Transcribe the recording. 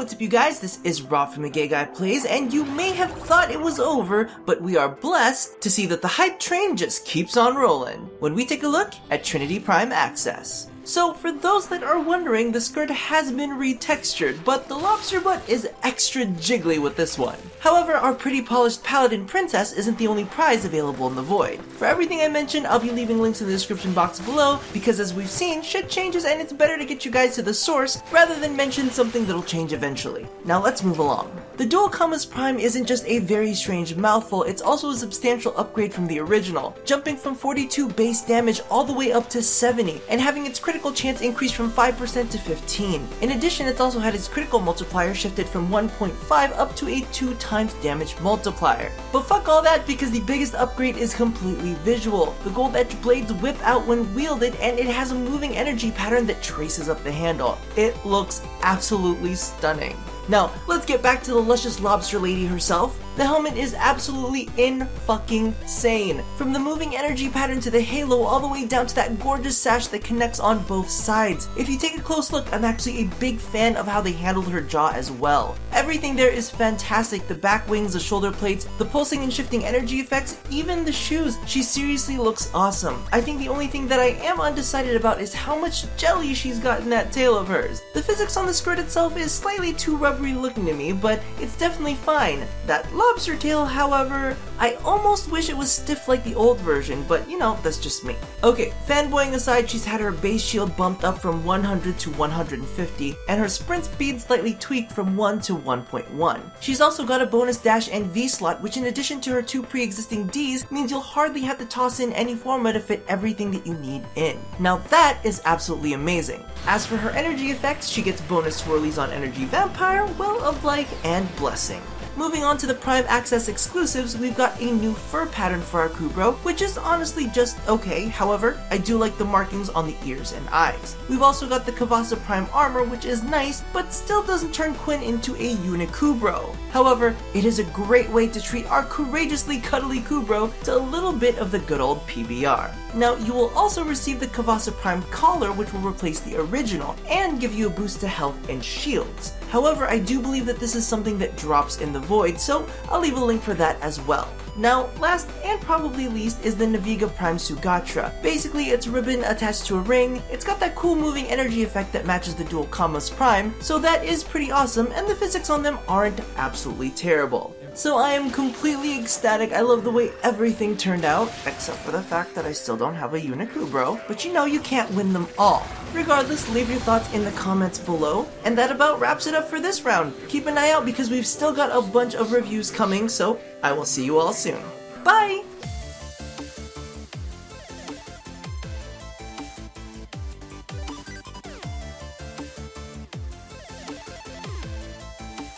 What's up you guys, this is Rob from The Gay Guy Plays, and you may have thought it was over, but we are blessed to see that the hype train just keeps on rolling when we take a look at Trinity Prime Access. So for those that are wondering, the skirt has been retextured, but the lobster butt is extra jiggly with this one. However, our pretty polished paladin princess isn't the only prize available in the void. For everything I mentioned, I'll be leaving links in the description box below, because as we've seen, shit changes and it's better to get you guys to the source rather than mention something that'll change eventually. Now let's move along. The dual Kavasa Prime isn't just a very strange mouthful, it's also a substantial upgrade from the original, jumping from 42 base damage all the way up to 70, and having its critical chance increased from 5% to 15. In addition, it's also had its critical multiplier shifted from 1.5 up to a 2 times damage multiplier. But fuck all that, because the biggest upgrade is completely visual. The gold edge blades whip out when wielded, and it has a moving energy pattern that traces up the handle. It looks absolutely stunning. Now, let's get back to the luscious Lobster Lady herself. The helmet is absolutely insane. From the moving energy pattern to the halo all the way down to that gorgeous sash that connects on both sides. If you take a close look, I'm actually a big fan of how they handled her jaw as well. Everything there is fantastic. The back wings, the shoulder plates, the pulsing and shifting energy effects, even the shoes. She seriously looks awesome. I think the only thing that I am undecided about is how much jelly she's got in that tail of hers. The physics on the skirt itself is slightly too rubbery looking to me, but it's definitely fine. That Lobster Tail, however, I almost wish it was stiff like the old version, but you know, that's just me. Okay, fanboying aside, she's had her base shield bumped up from 100 to 150, and her sprint speed slightly tweaked from 1 to 1.1. She's also got a bonus dash and V slot, which in addition to her 2 pre-existing Ds, means you'll hardly have to toss in any forma to fit everything that you need in. Now that is absolutely amazing. As for her energy effects, she gets bonus swirlies on Energy Vampire, Well of Life, and Blessing. Moving on to the Prime Access exclusives, we've got a new fur pattern for our Kubrow, which is honestly just okay. However, I do like the markings on the ears and eyes. We've also got the Kavasa Prime armor, which is nice, but still doesn't turn Quinn into a unique Kubrow. However, it is a great way to treat our courageously cuddly Kubrow to a little bit of the good old PBR. Now, you will also receive the Kavasa Prime collar, which will replace the original, and give you a boost to health and shields. However, I do believe that this is something that drops in the void, so I'll leave a link for that as well. Now, last and probably least is the Navigov Prime Sugatra. Basically, it's a ribbon attached to a ring. It's got that cool moving energy effect that matches the dual Kavasa Prime, so that is pretty awesome, and the physics on them aren't absolutely terrible. So I am completely ecstatic. I love the way everything turned out, except for the fact that I still don't have a unique Kubrow, but you know you can't win them all. Regardless, leave your thoughts in the comments below, and that about wraps it up for this round. Keep an eye out because we've still got a bunch of reviews coming, so I will see you all soon. Bye!